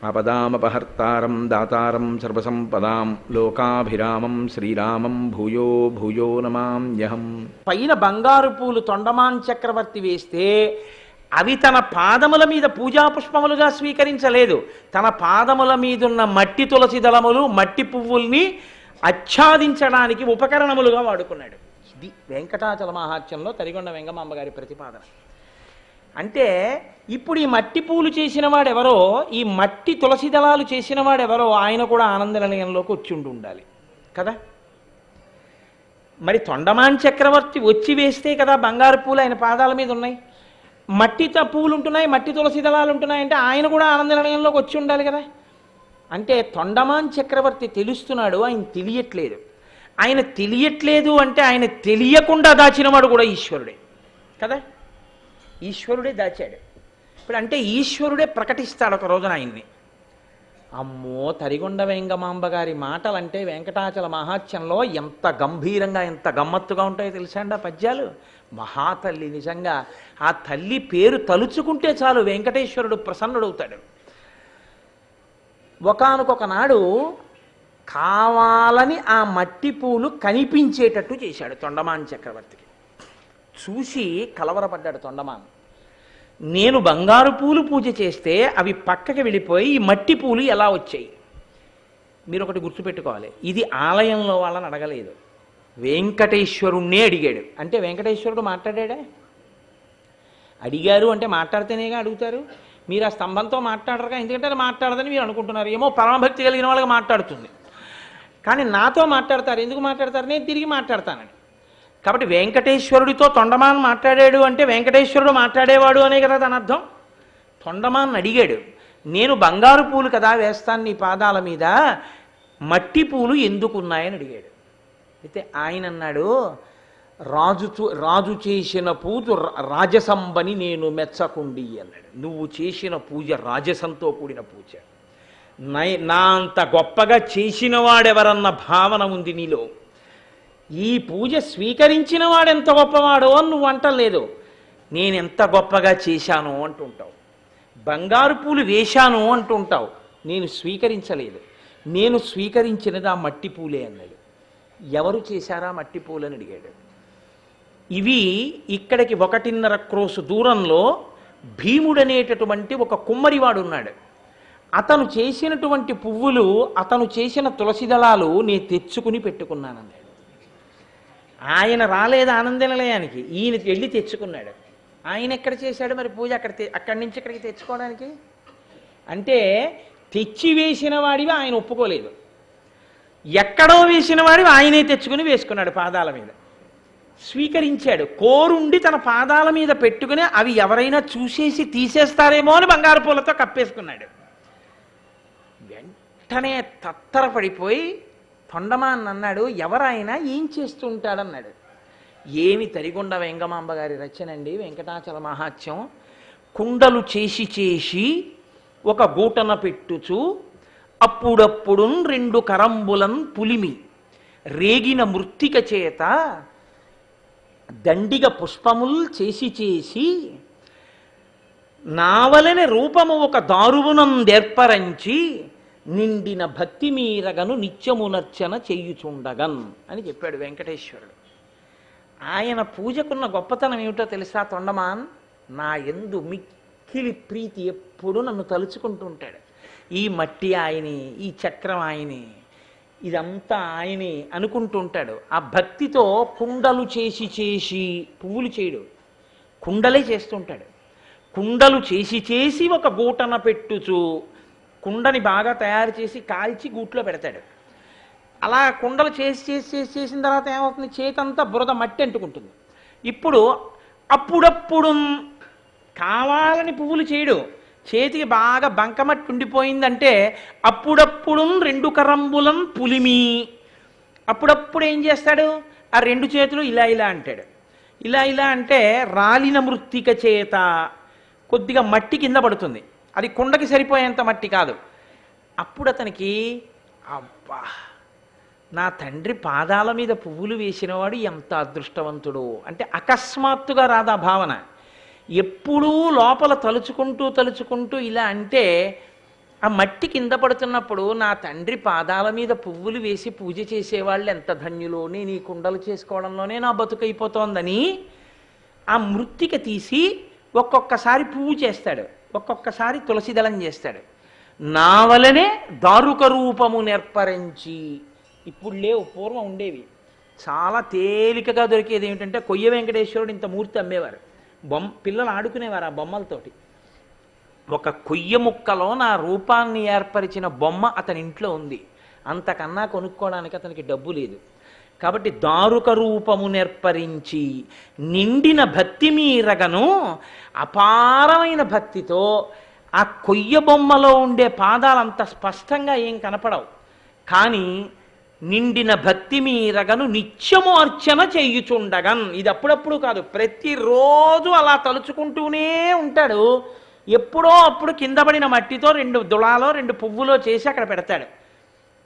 ఆపదామపహర్తారం దాతారం సర్వసంపదాం లోకాభిరామం శ్రీరామం భూయో భూయో నమామ్యహం. పైన బంగారు పూలు తొండమాన్ చక్రవర్తి వేస్తే అవి తన పాదముల మీద పూజా పుష్పములుగా స్వీకరించలేదు. తన పాదముల మీదున్న మట్టి తులసి దళములు, మట్టి పువ్వుల్ని ఆచ్ఛాదించడానికి ఉపకరణములుగా వాడుకున్నాడు. ఇది వెంకటాచల మహాత్యంలో తరిగొండ వెంగమాంబ గారి ప్రతిపాదన. అంటే ఇప్పుడు ఈ మట్టి పూలు చేసిన వాడెవరో, ఈ మట్టి తులసి దళాలు చేసిన వాడెవరో ఆయన కూడా ఆనంద నిలయంలోకి వచ్చి ఉండాలి కదా. మరి తొండమాన్ చక్రవర్తి వచ్చి వేస్తే కదా బంగారు పూలు ఆయన పాదాల మీద ఉన్నాయి, మట్టి పూలు ఉంటున్నాయి, మట్టి తులసి దళాలు ఉంటున్నాయి, అంటే ఆయన కూడా ఆనంద నిలయంలోకి వచ్చి ఉండాలి కదా. అంటే తొండమాన్ చక్రవర్తి తెలుస్తున్నాడు, ఆయన తెలియట్లేదు. ఆయన తెలియట్లేదు అంటే ఆయన తెలియకుండా దాచినవాడు కూడా ఈశ్వరుడే కదా. ఈశ్వరుడే దాచాడు. ఇప్పుడు అంటే ఈశ్వరుడే ప్రకటిస్తాడు ఒక రోజున ఆయన్ని. అమ్మో, తరిగొండ వెంగమాంబ గారి మాటలంటే వెంకటాచల మహాత్యంలో ఎంత గంభీరంగా, ఎంత గమ్మత్తుగా ఉంటాయో తెలుసా అండి ఆ పద్యాలు. మహాతల్లి, నిజంగా ఆ తల్లి పేరు తలుచుకుంటే చాలు వెంకటేశ్వరుడు ప్రసన్నుడవుతాడు. ఒకానొక నాడు కావాలని ఆ మట్టి పూలు కనిపించేటట్టు చేశాడు తొండమాన్ చక్రవర్తికి. చూసి కలవరపడ్డాడు తొండమాన్. నేను బంగారు పూలు పూజ చేస్తే అవి పక్కకి వెళ్ళిపోయి ఈ మట్టి పూలు ఎలా వచ్చాయి? మీరు ఒకటి గుర్తుపెట్టుకోవాలి, ఇది ఆలయంలో వాళ్ళని అడగలేదు, వెంకటేశ్వరుణ్ణే అడిగాడు. అంటే వెంకటేశ్వరుడు మాట్లాడాడే? అడిగారు అంటే మాట్లాడితేనేగా అడుగుతారు. మీరు ఆ స్తంభంతో మాట్లాడరుగా, ఎందుకంటే అది మాట్లాడదని మీరు అనుకుంటున్నారు. ఏమో పరమభక్తి కలిగిన వాళ్ళకి మాట్లాడుతుంది, కానీ నాతో మాట్లాడతారు. ఎందుకు మాట్లాడతారు? నేను తిరిగి మాట్లాడతానని. కాబట్టి వెంకటేశ్వరుడితో తొండమాన్ మాట్లాడాడు అంటే వెంకటేశ్వరుడు మాట్లాడేవాడు అనే కదా దాని అర్థం. తొండమాన్ అడిగాడు, నేను బంగారు పూలు కదా వేస్తాను నీ పాదాల మీద, మట్టి పూలు ఎందుకున్నాయని అడిగాడు. అయితే ఆయన అన్నాడు, రాజు చేసిన పూజ రాజసంబని నేను మెచ్చకుండి అన్నాడు. నువ్వు చేసిన పూజ రాజసంతో కూడిన పూజ. నా అంత గొప్పగా చేసిన వాడెవరన్న భావన ఉంది నీలో. ఈ పూజ స్వీకరించిన వాడెంత గొప్పవాడో అని నువ్వు అంటలేదు, నేనెంత గొప్పగా చేశాను అంటుంటావు. బంగారు పూలు వేశాను అంటుంటావు, నేను స్వీకరించలేదు, నేను స్వీకరించినది ఆ మట్టి పూలే అన్నాడు. ఎవరు చేశారా మట్టి పూలని అడిగాడు. ఇవి ఇక్కడికి 1.5 క్రోసు దూరంలో భీముడనేటటువంటి ఒక కుమ్మరివాడు ఉన్నాడు. అతను చేసినటువంటి పువ్వులు, అతను చేసిన తులసి దళాలు నేను తెచ్చుకుని పెట్టుకున్నానన్నాడు. ఆయన రాలేదు ఆనంద నిలయానికి, ఈయన వెళ్ళి తెచ్చుకున్నాడు. ఆయన ఎక్కడ చేశాడు మరి పూజ? అక్కడి నుంచి ఇక్కడికి తెచ్చుకోవడానికి. అంటే తెచ్చి వేసిన వాడివి ఆయన ఒప్పుకోలేదు, ఎక్కడో వేసిన వాడివి ఆయనే తెచ్చుకుని వేసుకున్నాడు పాదాల మీద, స్వీకరించాడు. కోరుండి తన పాదాల మీద పెట్టుకుని అవి ఎవరైనా చూసేసి తీసేస్తారేమో అని బంగారు పూలతో కప్పేసుకున్నాడు. వెంటనే తత్తరపడిపోయి తొండమాన్ అన్నాడు, ఎవరైనా ఏం చేస్తూ ఉంటాడన్నాడు. ఏమి తరిగొండ వెంగమాంబ గారి రచనండి వెంకటాచల మహాత్యం. కుండలు చేసి చేసి ఒక గూటన పెట్టుచు అప్పుడప్పుడు 2 కరంబులన్ పులిమి రేగిన మృత్తిక చేత దండిగ పుష్పముల్ చేసి చేసి నావలన రూపము ఒక దారువునందెర్పరంచి నిండిన భక్తి మీరగను నిత్యమునర్చన చెయ్యుచుండగన్ అని చెప్పాడు వెంకటేశ్వరుడు. ఆయన పూజకున్న గొప్పతనం ఏమిటో తెలుసా తొండమాన్? నా యందు మిక్కిలి ప్రీతి, ఎప్పుడు నన్ను తలుచుకుంటూ ఉంటాడు. ఈ మట్టి ఆయనే, ఈ చక్రం ఆయనే, ఇదంతా ఆయనే అనుకుంటూ ఉంటాడు. ఆ భక్తితో కుండలు చేసి చేసి, పువ్వులు చేయడు, కుండలే చేస్తుంటాడు. కుండలు చేసి చేసి ఒక గూటన పెట్టుచు, కుండని బాగా తయారు చేసి కాల్చి గూట్లో పెడతాడు. అలా కుండలు చేసి చేసి చేసి చేసిన తర్వాత ఏమవుతుంది? చేతంతా బురద మట్టి అంటుకుంటుంది. ఇప్పుడు అప్పుడప్పుడు కావాలని పువ్వులు చేయడు, చేతికి బాగా బంకమట్టి ఉండిపోయిందంటే అప్పుడప్పుడు 2 కరంబులం పులిమి. అప్పుడప్పుడు ఏం చేస్తాడు? ఆ 2 చేతులు ఇలా ఇలా అంటాడు. ఇలా ఇలా అంటే రాలిన మృత్తిక చేత కొద్దిగా మట్టి కింద పడుతుంది, అది కుండకి సరిపోయేంత మట్టి కాదు. అప్పుడు అతనికి అబ్బా, నా తండ్రి పాదాల మీద పువ్వులు వేసినవాడు ఎంత అదృష్టవంతుడు అంటే అకస్మాత్తుగా రాదా భావన. ఎప్పుడూ లోపల తలుచుకుంటూ తలుచుకుంటూ ఇలా అంటే ఆ మట్టి కింద పడుతున్నప్పుడు నా తండ్రి పాదాల మీద పువ్వులు వేసి పూజ చేసేవాళ్ళు ఎంత ధన్యులో, నేను ఈ కుండలు చేసుకోవడంలోనే నా బతుకైపోతోందని ఆ మృత్తిక తీసి ఒక్కొక్కసారి పువ్వు చేస్తాడు, ఒక్కొక్కసారి తులసిదళం చేస్తాడు. నా వలనే దారుక రూపము నెర్పరించి, ఇప్పుడు లేవు, పూర్వం ఉండేవి. చాలా తేలికగా దొరికేది ఏమిటంటే కొయ్య వెంకటేశ్వరుడు ఇంత మూర్తి అమ్మేవారు. పిల్లలు ఆడుకునేవారు ఆ బొమ్మలతోటి. ఒక కొయ్య ముక్కలో నా రూపాన్ని ఏర్పరిచిన బొమ్మ అతని ఇంట్లో ఉంది. అంతకన్నా కొనుక్కోవడానికి అతనికి డబ్బు లేదు. కాబట్టి దారుక రూపము నెర్పరించి నిండిన భక్తి మీరగను, అపారమైన భక్తితో ఆ కొయ్య బొమ్మలో ఉండే పాదాలు అంత స్పష్టంగా ఏం కనపడవు, కానీ నిండిన భక్తి మీరగను నిత్యము అర్చన చేయుచుండగన్. ఇది అప్పుడప్పుడు కాదు, ప్రతిరోజు అలా తలుచుకుంటూనే ఉంటాడు. ఎప్పుడో అప్పుడు కింద పడిన మట్టితో 2 దుళాలో 2 పువ్వులో చేసి అక్కడ పెడతాడు.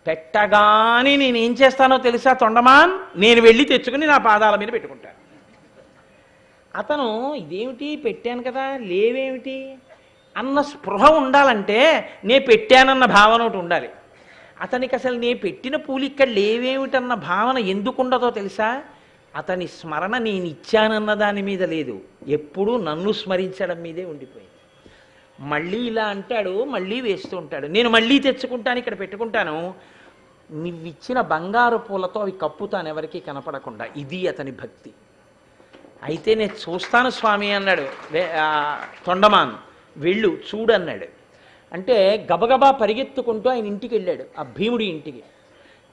పెట్టగానే నేనేం చేస్తానో తెలుసా తొండమాన్, నేను వెళ్ళి తెచ్చుకుని నా పాదాల మీద పెట్టుకుంటాను. అతను ఇదేమిటి పెట్టాను కదా లేవేమిటి అన్న స్పృహ ఉండాలంటే నే పెట్టానన్న భావన ఒకటి ఉండాలి. అతనికి అసలు నే పెట్టిన పూలు ఇక్కడ లేవేమిటన్న భావన ఎందుకుండదో తెలుసా? అతని స్మరణ నేను ఇచ్చానన్న దాని మీద లేదు, ఎప్పుడూ నన్ను స్మరించడం మీదే ఉండిపోయింది. మళ్ళీ ఇలా అంటాడు, మళ్ళీ వేస్తూ ఉంటాడు. నేను మళ్ళీ తెచ్చుకుంటాను, ఇక్కడ పెట్టుకుంటాను. నువ్విచ్చిన బంగారు పూలతో అవి కప్పుతాను ఎవరికి కనపడకుండా. ఇది అతని భక్తి. అయితే నేను చూస్తాను స్వామి అన్నాడు తొండమాన్. వెళ్ళు చూడన్నాడు. అంటే గబగబా పరిగెత్తుకుంటూ ఆయన ఇంటికి వెళ్ళాడు, ఆ భీముడి ఇంటికి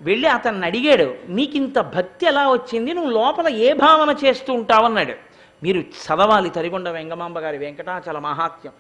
వెళ్ళి అతన్ని అడిగాడు, నీకింత భక్తి ఎలా వచ్చింది, నువ్వు లోపల ఏ భావన చేస్తూ ఉంటావన్నాడు. మీరు చదవాలి తరిగొండ వెంగమాంబ గారి వెంకటాచల మహాత్మ్యం.